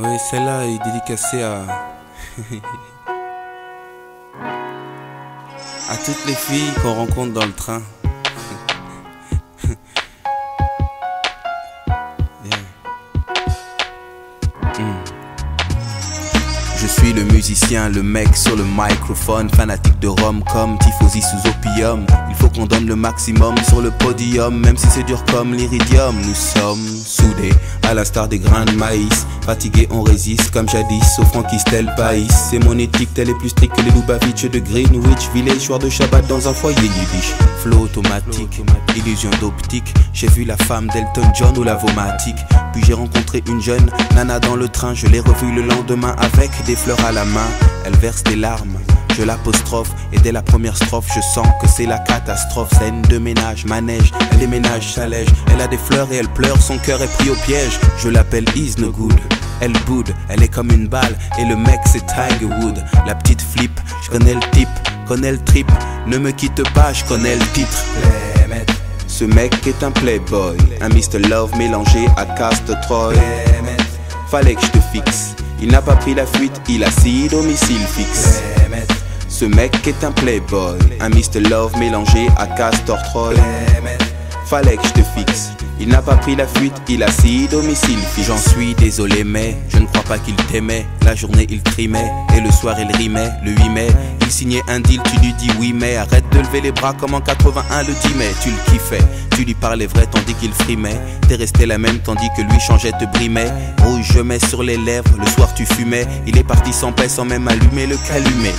Oui, celle-là est dédicacée à... à toutes les filles qu'on rencontre dans le train. Je suis le musicien, le mec sur le microphone, fanatique de rhum comme tifosi sous opium. Il faut qu'on donne le maximum sur le podium, même si c'est dur comme l'iridium. Nous sommes soudés, à l'instar des grains de maïs. Fatigués, on résiste comme jadis au franquistel païs. C'est mon éthique, elle est plus stricte que les Lubavitch de Greenwich Village. Soir de Shabbat dans un foyer yiddish. Flow automatique, illusion d'optique. J'ai vu la femme d'Elton John ou la vomatique. Puis j'ai rencontré une jeune nana dans le train. Je l'ai revue le lendemain avec des fleurs à la main. Elle verse des larmes, je l'apostrophe. Et dès la première strophe, je sens que c'est la catastrophe. Scène de ménage, manège, elle déménage, s'allège. Elle a des fleurs et elle pleure, son cœur est pris au piège. Je l'appelle Is No Good. Elle boude, elle est comme une balle. Et le mec c'est Tiger Wood. La petite flip, je connais le type, connais le trip. Ne me quitte pas, je connais le titre. Ce mec est un playboy, un Mr. Love mélangé à Castor Troy. Fallait que je te fixe. Il n'a pas pris la fuite, il a 6 domiciles fixes. Ce mec est un playboy, un Mr. Love mélangé à Castor Troy. Fallait que je te fixe. Il n'a pas pris la fuite, il a 6 domiciles fixes. J'en suis désolé mais je ne crois pas qu'il t'aimait. La journée il trimait et le soir il rimait. Le 8 mai, il signait un deal, tu lui dis oui mais arrête de lever les bras comme en 81 le 10 mai. Tu le kiffais, tu lui parlais vrai tandis qu'il frimait. T'es resté la même tandis que lui changeait, te brimait. Rouge je mets sur les lèvres, le soir tu fumais. Il est parti sans paix sans même allumer le calumet.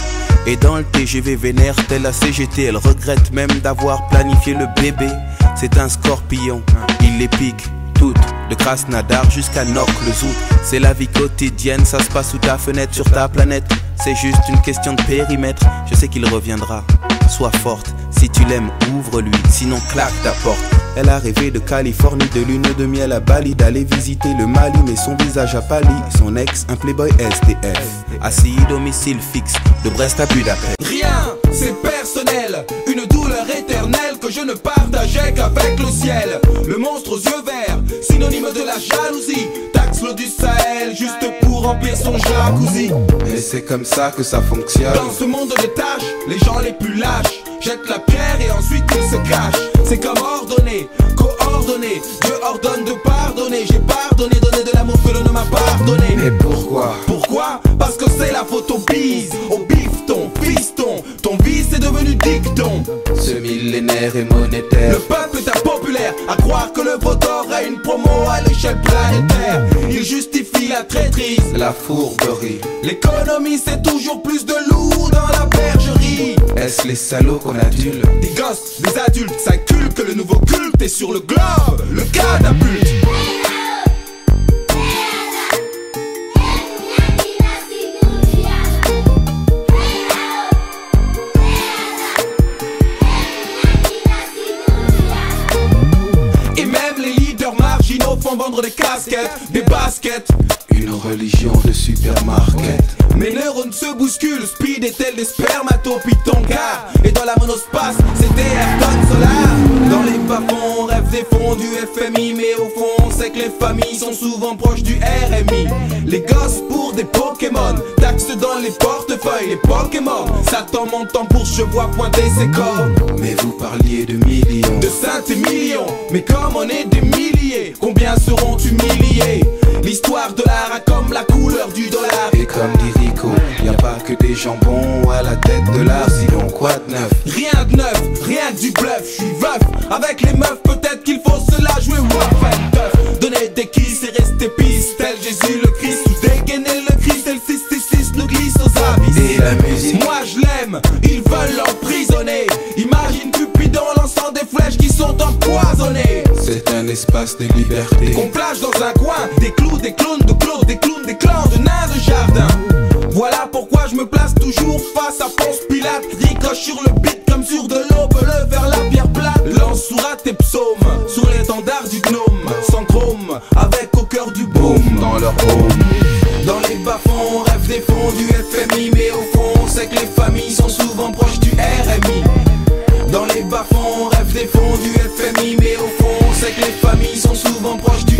Et dans le TGV vénère telle la CGT, elle regrette même d'avoir planifié le bébé. C'est un scorpion, il les pique toutes, de Krasnodar jusqu'à Nord-le-Zout. C'est la vie quotidienne, ça se passe sous ta fenêtre, sur ta planète. C'est juste une question de périmètre, je sais qu'il reviendra. Sois forte, si tu l'aimes, ouvre-lui, sinon claque ta porte. Elle a rêvé de Californie, de lune de miel à Bali, d'aller visiter le Mali, mais son visage a pâli. Son ex, un playboy SDF, assis domicile fixe, de Brest à Budapest. Rien, c'est personnel, une douleur éternelle que je ne partageais qu'avec le ciel. Le monstre aux yeux verts, synonyme de la jalousie, taxe l'eau du Sahel, juste pour remplir son jacuzzi. Et c'est comme ça que ça fonctionne. Dans ce monde de tâches, les gens les plus lâches jettent la pierre et ensuite ils se cachent. C'est comme ordonné, coordonné, Dieu ordonne de pardonner. J'ai pardonné, donné de l'amour que l'on ne m'a pardonné. Mais pourquoi? Pourquoi? Parce que c'est la faute au bise, au bifton, fiston. Ton vice est devenu dicton. Ce millénaire est monétaire. Le peuple est impopulaire à croire que le vote aura une promo à l'échelle planétaire. Il justifie la traîtrise, La fourberie. l'économie c'est toujours plus de loups dans la bergerie. Est-ce les salauds qu'on adule? Des gosses, des adultes s'inculquent que le nouveau culte est sur le globe, le catapulte. Et même les leaders marginaux font vendre des casquettes, des baskets. Une religion de supermarket. Mes neurones se bousculent, speed est tel des spermatopithongas. Et dans la monospace, c'était Ayrton Solar. Dans les bas-fonds, on rêve des fonds du FMI. Mais au fond, on sait que les familles sont souvent proches du RMI. Les gosses pour des Pokémon, taxes dans les portefeuilles, les Pokémon. Satan montant pour je vois pointer ses cornes. Mais vous parliez de millions. De cents et millions, mais comme on est des milliers, combien seront humiliés? L'histoire de l'art a comme la couleur du dollar. Et comme dit Rico, y a pas que des jambons à la tête de l'art. Sinon quoi de neuf? Rien de neuf, rien que du bluff. Je suis veuf, avec les meufs peut-être qu'il faut se la jouer waf and tough. Donner des kisses et rester pisse, tel Jésus le Christ. Ou dégainer le Christ et le 666 nous glisse aux abysses. Et la musique? Moi je l'aime, ils veulent l'emprisonner. Imagine Cupidon lançant des flèches qui sont empoisonnées. C'est un espace de liberté. Qu'on plage dans un coin, des clous, des clowns de clos, des clowns, des clans de nains de jardin. Voilà pourquoi je me place toujours face à Ponce Pilate. Ricoche sur le beat comme sur de l'aube, le vers la pierre plate. Lance sourate et psaume sur l'étendard du gnome. Sans chrome, avec au cœur du boom. Dans leur home. Dans les bas-fonds, on rêve des fonds du FMI. Mais au fond, on sait que les familles sont souvent proches du RMI. Dans les bas-fonds, on rêve des fonds du FMI. Mais au fond, on sait que les familles sont souvent proches du